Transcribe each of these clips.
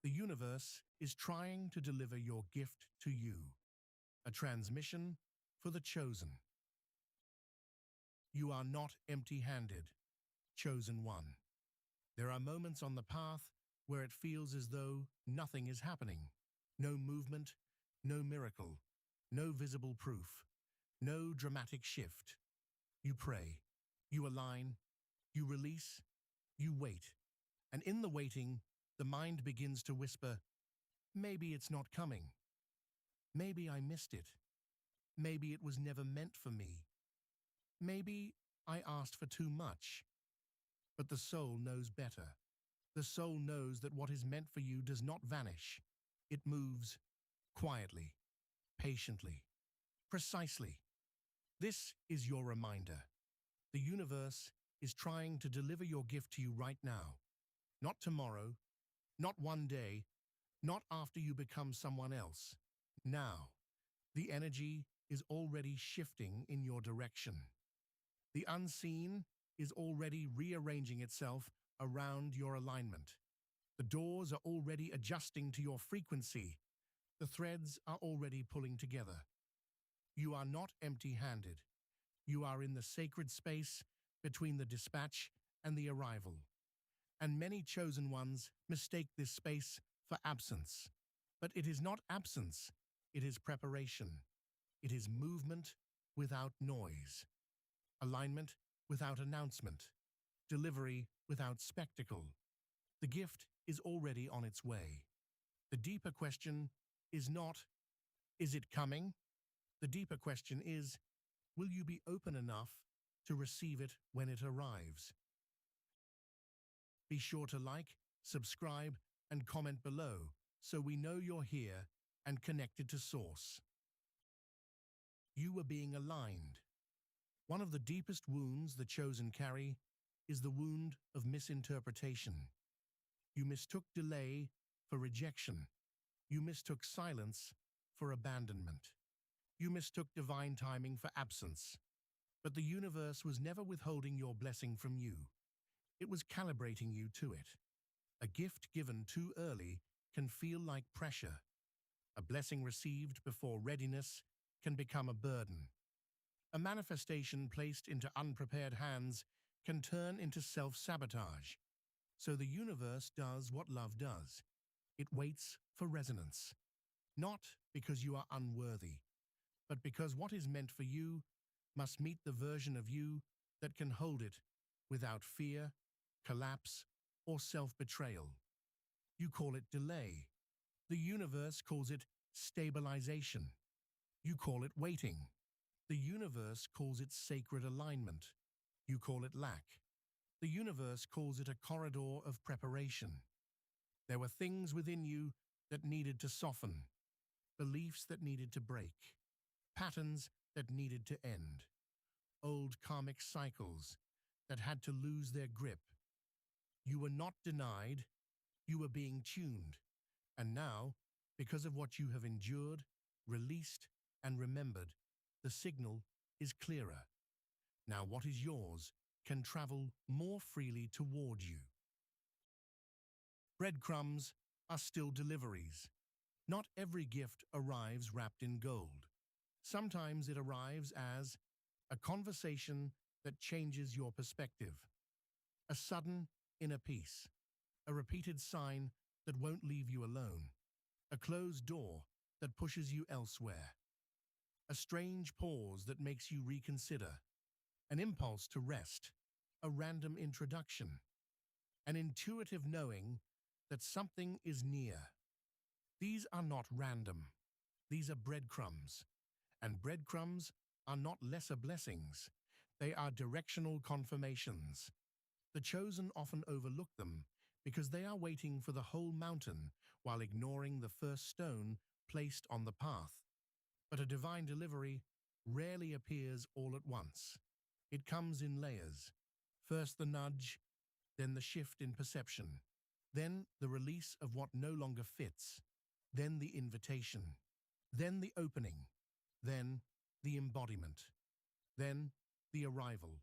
The universe is trying to deliver your gift to you, a transmission for the chosen. You are not empty-handed, chosen one. There are moments on the path where it feels as though nothing is happening. No movement, no miracle, no visible proof, no dramatic shift. You pray, you align, you release, you wait. And in the waiting, the mind begins to whisper, maybe it's not coming. Maybe I missed it. Maybe it was never meant for me. Maybe I asked for too much. But the soul knows better. The soul knows that what is meant for you does not vanish. It moves quietly, patiently, precisely. This is your reminder. The universe is trying to deliver your gift to you right now. Not tomorrow, not one day, not after you become someone else. Now, the energy is already shifting in your direction. The unseen is already rearranging itself around your alignment. The doors are already adjusting to your frequency. The threads are already pulling together. You are not empty-handed. You are in the sacred space between the dispatch and the arrival. And many chosen ones mistake this space for absence. But it is not absence, it is preparation. It is movement without noise. Alignment without announcement. Delivery without spectacle. The gift is already on its way. The deeper question is not, is it coming? The deeper question is, will you be open enough to receive it when it arrives? Be sure to like, subscribe, and comment below so we know you're here and connected to Source. You are being aligned. One of the deepest wounds the chosen carry is the wound of misinterpretation. You mistook delay for rejection. You mistook silence for abandonment. You mistook divine timing for absence. But the universe was never withholding your blessing from you. It was calibrating you to it. A gift given too early can feel like pressure. A blessing received before readiness can become a burden. A manifestation placed into unprepared hands can turn into self-sabotage. So the universe does what love does. It waits for resonance. Not because you are unworthy, but because what is meant for you must meet the version of you that can hold it without fear, collapse, or self-betrayal. You call it delay. The universe calls it stabilization. You call it waiting. The universe calls it sacred alignment. You call it lack. The universe calls it a corridor of preparation. There were things within you that needed to soften, beliefs that needed to break, patterns that needed to end, old karmic cycles that had to lose their grip. You were not denied, you were being tuned. And now, because of what you have endured, released, and remembered, the signal is clearer. Now what is yours can travel more freely toward you. Breadcrumbs are still deliveries. Not every gift arrives wrapped in gold. Sometimes it arrives as a conversation that changes your perspective, a sudden inner peace, a repeated sign that won't leave you alone, a closed door that pushes you elsewhere, a strange pause that makes you reconsider, an impulse to rest, a random introduction, an intuitive knowing that something is near. These are not random. These are breadcrumbs. And breadcrumbs are not lesser blessings. They are directional confirmations. The chosen often overlook them because they are waiting for the whole mountain while ignoring the first stone placed on the path. But a divine delivery rarely appears all at once. It comes in layers. First the nudge, then the shift in perception, then the release of what no longer fits, then the invitation, then the opening, then the embodiment, then the arrival.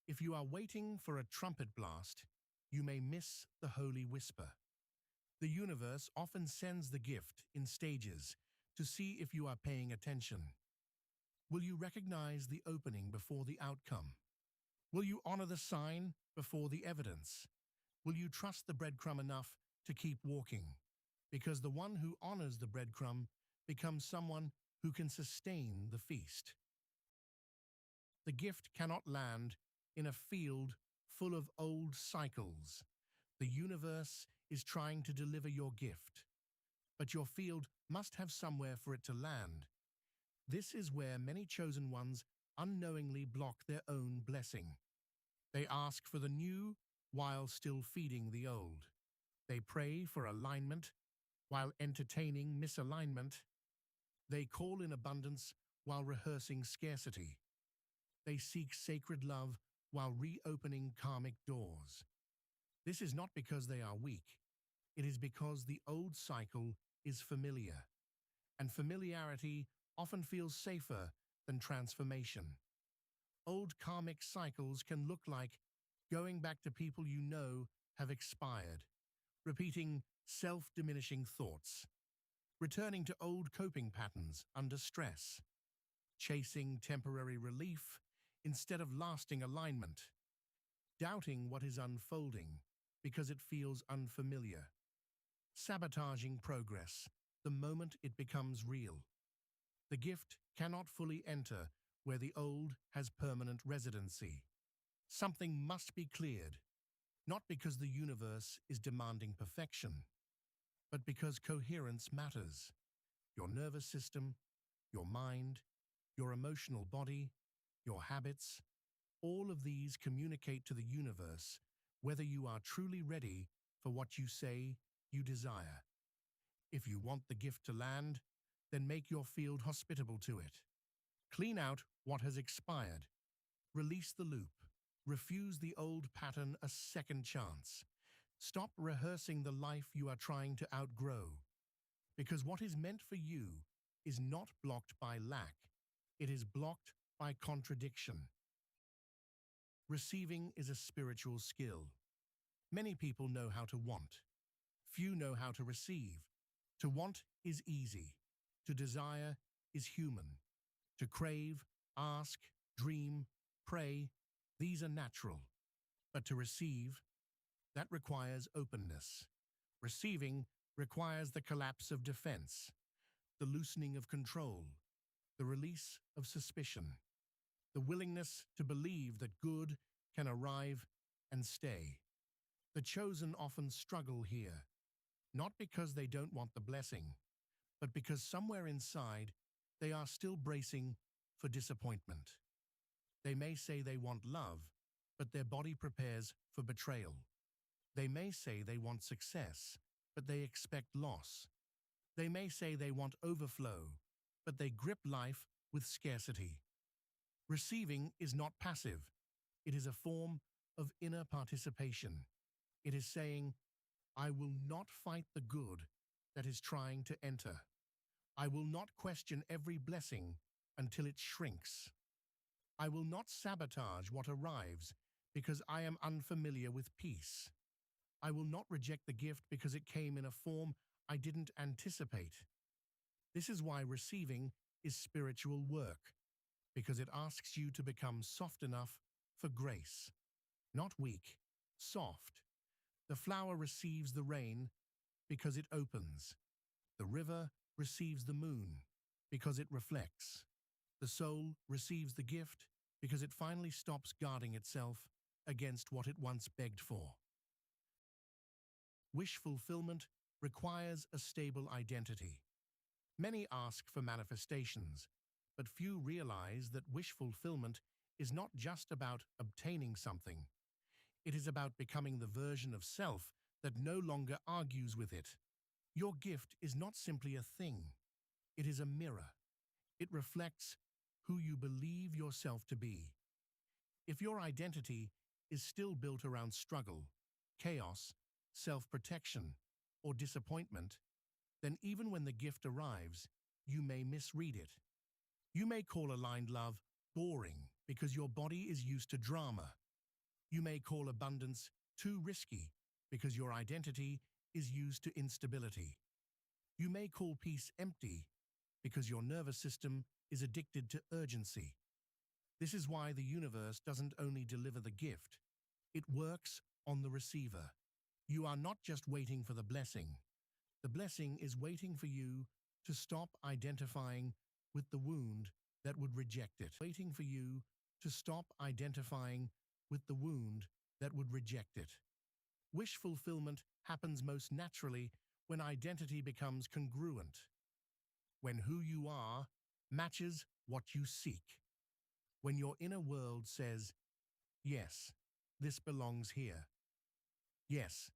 If you are waiting for a trumpet blast, you may miss the holy whisper. The universe often sends the gift in stages to see if you are paying attention. Will you recognize the opening before the outcome? Will you honor the sign before the evidence? Will you trust the breadcrumb enough to keep walking? Because the one who honors the breadcrumb becomes someone who can sustain the feast. The gift cannot land in a field full of old cycles. The universe is trying to deliver your gift, but your field must have somewhere for it to land. This is where many chosen ones unknowingly block their own blessing. They ask for the new while still feeding the old. They pray for alignment while entertaining misalignment. They call in abundance while rehearsing scarcity. They seek sacred love while reopening karmic doors. This is not because they are weak. It is because the old cycle is familiar, and familiarity often feels safer than transformation. Old karmic cycles can look like going back to people you know have expired, repeating self-diminishing thoughts, returning to old coping patterns under stress, chasing temporary relief instead of lasting alignment, doubting what is unfolding because it feels unfamiliar, sabotaging progress the moment it becomes real. The gift cannot fully enter where the old has permanent residency. Something must be cleared, not because the universe is demanding perfection, but because coherence matters. Your nervous system, your mind, your emotional body, your habits, all of these communicate to the universe whether you are truly ready for what you say you desire. If you want the gift to land, then make your field hospitable to it. Clean out what has expired. Release the loop. Refuse the old pattern a second chance. Stop rehearsing the life you are trying to outgrow. Because what is meant for you is not blocked by lack. It is blocked by contradiction. Receiving is a spiritual skill. Many people know how to want. Few know how to receive. To want is easy. To desire is human. To crave, ask, dream, pray, these are natural. But to receive, that requires openness. Receiving requires the collapse of defense, the loosening of control, the release of suspicion, the willingness to believe that good can arrive and stay. The chosen often struggle here, not because they don't want the blessing, but because somewhere inside they are still bracing for disappointment. They may say they want love, but their body prepares for betrayal. They may say they want success, but they expect loss. They may say they want overflow, but they grip life with scarcity. Receiving is not passive. It is a form of inner participation. It is saying, I will not fight the good that is trying to enter. I will not question every blessing until it shrinks. I will not sabotage what arrives because I am unfamiliar with peace. I will not reject the gift because it came in a form I didn't anticipate. This is why receiving is spiritual work, because it asks you to become soft enough for grace. Not weak, soft. The flower receives the rain because it opens. The river receives the moon because it reflects. The soul receives the gift because it finally stops guarding itself against what it once begged for. Wish fulfillment requires a stable identity. Many ask for manifestations, but few realize that wish fulfillment is not just about obtaining something. It is about becoming the version of self that no longer argues with it. Your gift is not simply a thing. It is a mirror. It reflects who you believe yourself to be. If your identity is still built around struggle, chaos, self-protection, or disappointment, then even when the gift arrives, you may misread it. You may call aligned love boring because your body is used to drama. You may call abundance too risky because your identity is used to instability. You may call peace empty because your nervous system is addicted to urgency. This is why the universe doesn't only deliver the gift, it works on the receiver. You are not just waiting for the blessing. The blessing is waiting for you to stop identifying with the wound that would reject it. Waiting for you to stop identifying with the wound that would reject it. Wish fulfillment happens most naturally when identity becomes congruent, when who you are matches what you seek, when your inner world says, yes, this belongs here. Yes,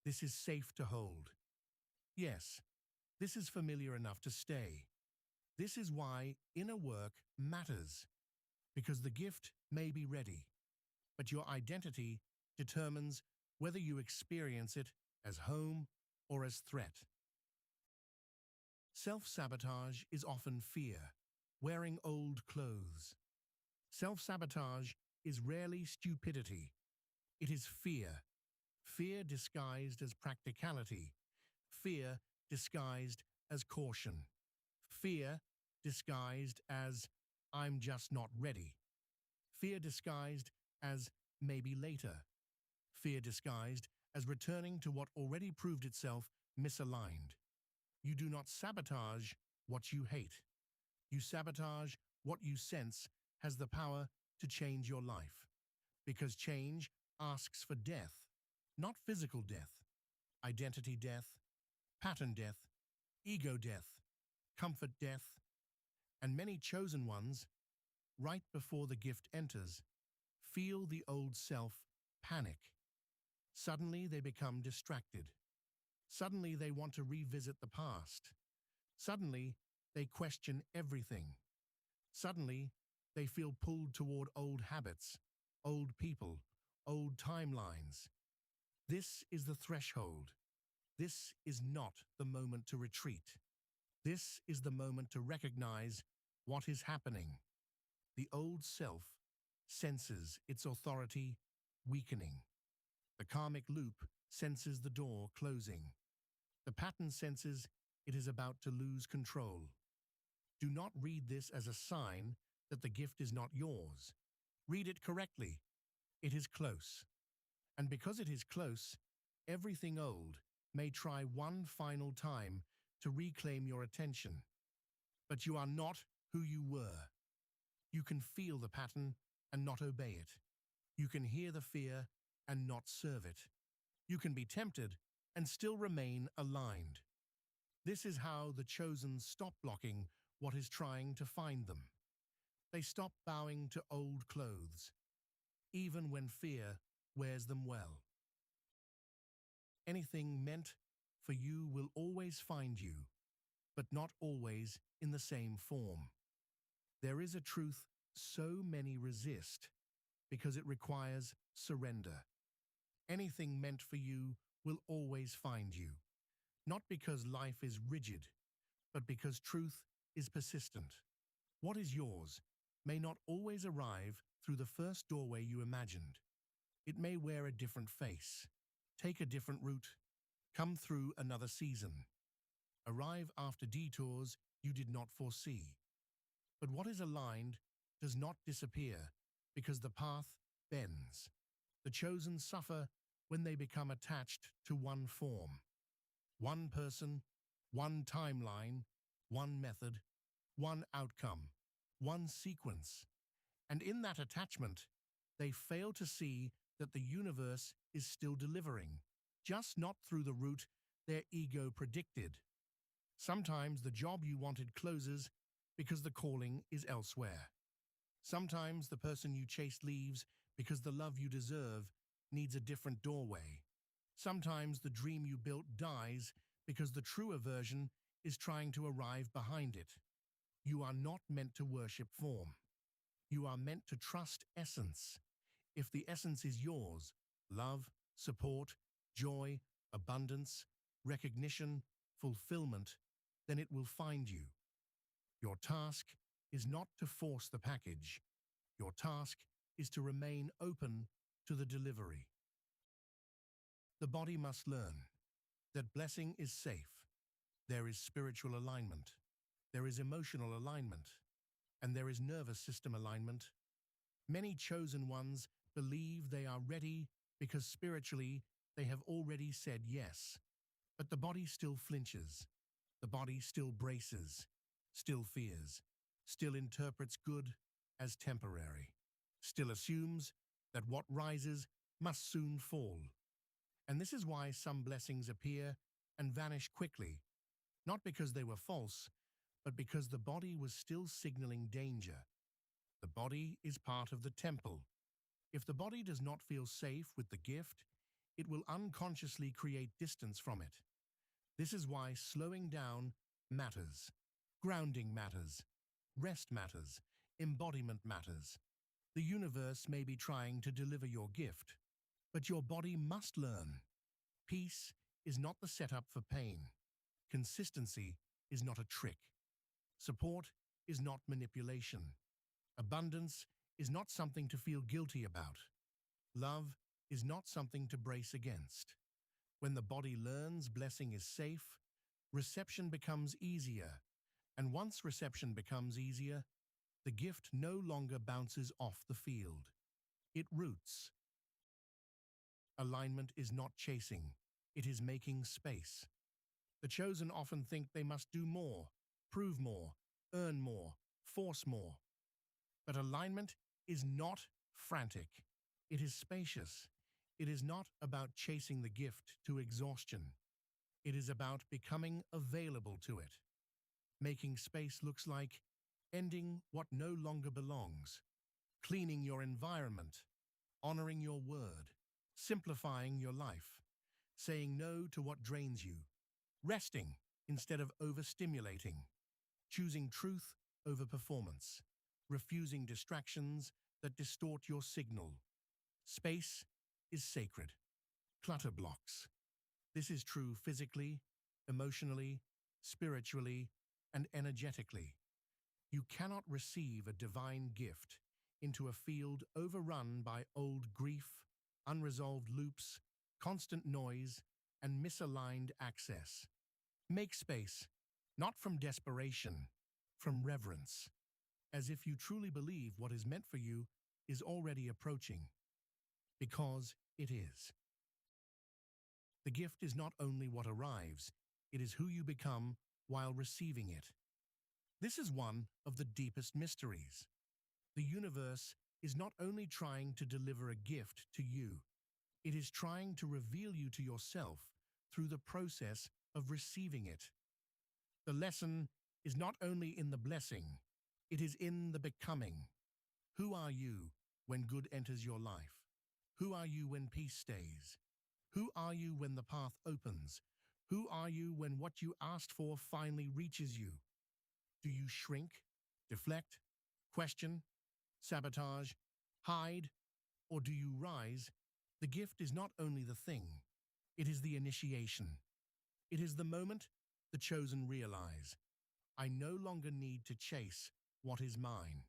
this is safe to hold. Yes, this is familiar enough to stay. This is why inner work matters, because the gift may be ready, but your identity determines whether you experience it as home or as threat. Self-sabotage is often fear, wearing old clothes. Self-sabotage is rarely stupidity. It is fear. Fear disguised as practicality. Fear disguised as caution. Fear disguised as I'm just not ready. Fear disguised as maybe later. Fear disguised as returning to what already proved itself misaligned. You do not sabotage what you hate. You sabotage what you sense has the power to change your life. Because change asks for death, not physical death, identity death, pattern death, ego death, comfort death, and many chosen ones, right before the gift enters, feel the old self panic. Suddenly they become distracted. Suddenly they want to revisit the past. Suddenly they question everything. Suddenly they feel pulled toward old habits, old people, old timelines. This is the threshold. This is not the moment to retreat. This is the moment to recognize what is happening. The old self senses its authority weakening. The karmic loop senses the door closing. The pattern senses it is about to lose control. Do not read this as a sign that the gift is not yours. Read it correctly. It is close. And because it is close, everything old may try one final time to reclaim your attention. But you are not who you were. You can feel the pattern and not obey it. You can hear the fear and not serve it. You can be tempted and still remain aligned. This is how the chosen stop blocking what is trying to find them. They stop bowing to old clothes, even when fear wears them well. Anything meant for you will always find you, but not always in the same form. There is a truth so many resist because it requires surrender. Anything meant for you will always find you, not because life is rigid, but because truth is persistent. What is yours may not always arrive through the first doorway you imagined. It may wear a different face, take a different route, come through another season, arrive after detours you did not foresee. But what is aligned does not disappear because the path bends. The chosen suffer when they become attached to one form, one person, one timeline, one method, one outcome, one sequence. And in that attachment, they fail to see that the universe is still delivering, just not through the route their ego predicted. Sometimes the job you wanted closes because the calling is elsewhere. Sometimes the person you chased leaves because the love you deserve needs a different doorway. Sometimes the dream you built dies because the truer version is trying to arrive behind it. You are not meant to worship form. You are meant to trust essence. If the essence is yours, love, support, joy, abundance, recognition, fulfillment, then it will find you. Your task is not to force the package. Your task is to remain open to the delivery. The body must learn. that blessing is safe. There is spiritual alignment. There is emotional alignment. And there is nervous system alignment. Many chosen ones believe they are ready because spiritually they have already said yes. But the body still flinches. The body still braces, still fears, still interprets good as temporary, still assumes that what rises must soon fall. And this is why some blessings appear and vanish quickly, not because they were false, but because the body was still signaling danger. The body is part of the temple. If the body does not feel safe with the gift, it will unconsciously create distance from it. This is why slowing down matters, grounding matters, rest matters, embodiment matters. The universe may be trying to deliver your gift, but your body must learn. Peace is not the setup for pain. Consistency is not a trick. Support is not manipulation. Abundance is not something to feel guilty about. Love is not something to brace against. When the body learns blessing is safe, reception becomes easier. And once reception becomes easier, the gift no longer bounces off the field. It roots. Alignment is not chasing. It is making space. The chosen often think they must do more, prove more, earn more, force more. But alignment is not frantic. It is spacious. It is not about chasing the gift to exhaustion. It is about becoming available to it. Making space looks like ending what no longer belongs, cleaning your environment, honoring your word, simplifying your life, saying no to what drains you, resting instead of overstimulating, choosing truth over performance, refusing distractions that distort your signal. Space is sacred. Clutter blocks. This is true physically, emotionally, spiritually, and energetically. You cannot receive a divine gift into a field overrun by old grief, unresolved loops, constant noise, and misaligned access. Make space, not from desperation, from reverence, as if you truly believe what is meant for you is already approaching. Because it is. The gift is not only what arrives, it is who you become while receiving it. This is one of the deepest mysteries. The universe is not only trying to deliver a gift to you, it is trying to reveal you to yourself through the process of receiving it. The lesson is not only in the blessing, it is in the becoming. Who are you when good enters your life? Who are you when peace stays? Who are you when the path opens? Who are you when what you asked for finally reaches you? Do you shrink, deflect, question, sabotage, hide, or do you rise? The gift is not only the thing, it is the initiation. It is the moment the chosen realize, I no longer need to chase what is mine.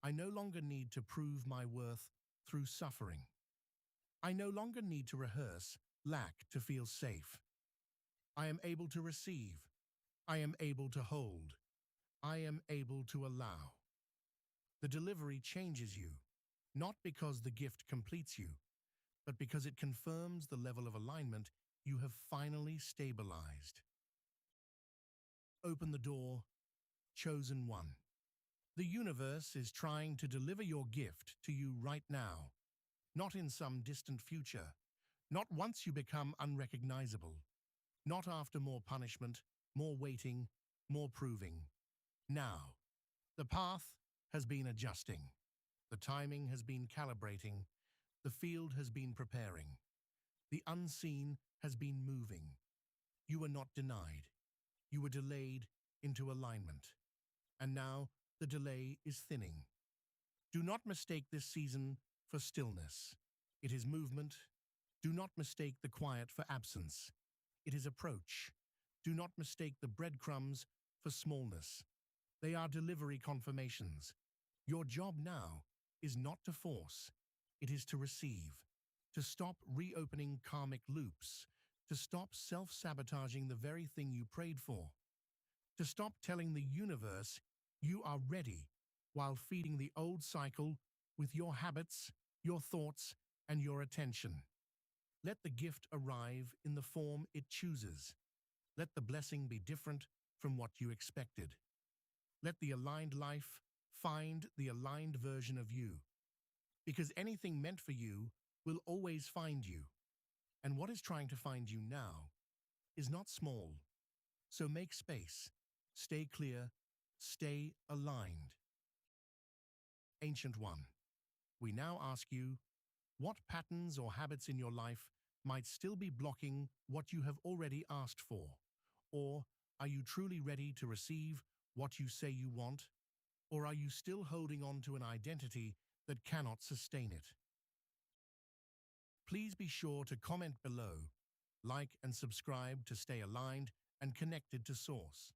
I no longer need to prove my worth through suffering. I no longer need to rehearse lack to feel safe. I am able to receive. I am able to hold. I am able to allow. The delivery changes you, not because the gift completes you, but because it confirms the level of alignment you have finally stabilized. Open the door, chosen one. The universe is trying to deliver your gift to you right now, not in some distant future, not once you become unrecognizable, not after more punishment, more waiting, more proving. Now, the path has been adjusting. The timing has been calibrating. The field has been preparing. The unseen has been moving. You were not denied. You were delayed into alignment. And now the delay is thinning. Do not mistake this season for stillness. It is movement. Do not mistake the quiet for absence. It is approach. Do not mistake the breadcrumbs for smallness. They are delivery confirmations. Your job now is not to force. It is to receive, to stop reopening karmic loops, to stop self-sabotaging the very thing you prayed for, to stop telling the universe you are ready while feeding the old cycle with your habits, your thoughts, and your attention. Let the gift arrive in the form it chooses. Let the blessing be different from what you expected. Let the aligned life find the aligned version of you. Because anything meant for you will always find you. And what is trying to find you now is not small. So make space, stay clear, stay aligned. Ancient One, we now ask you, what patterns or habits in your life might still be blocking what you have already asked for? Or are you truly ready to receive what you say you want? Or are you still holding on to an identity that cannot sustain it? Please be sure to comment below, like and subscribe to stay aligned and connected to Source.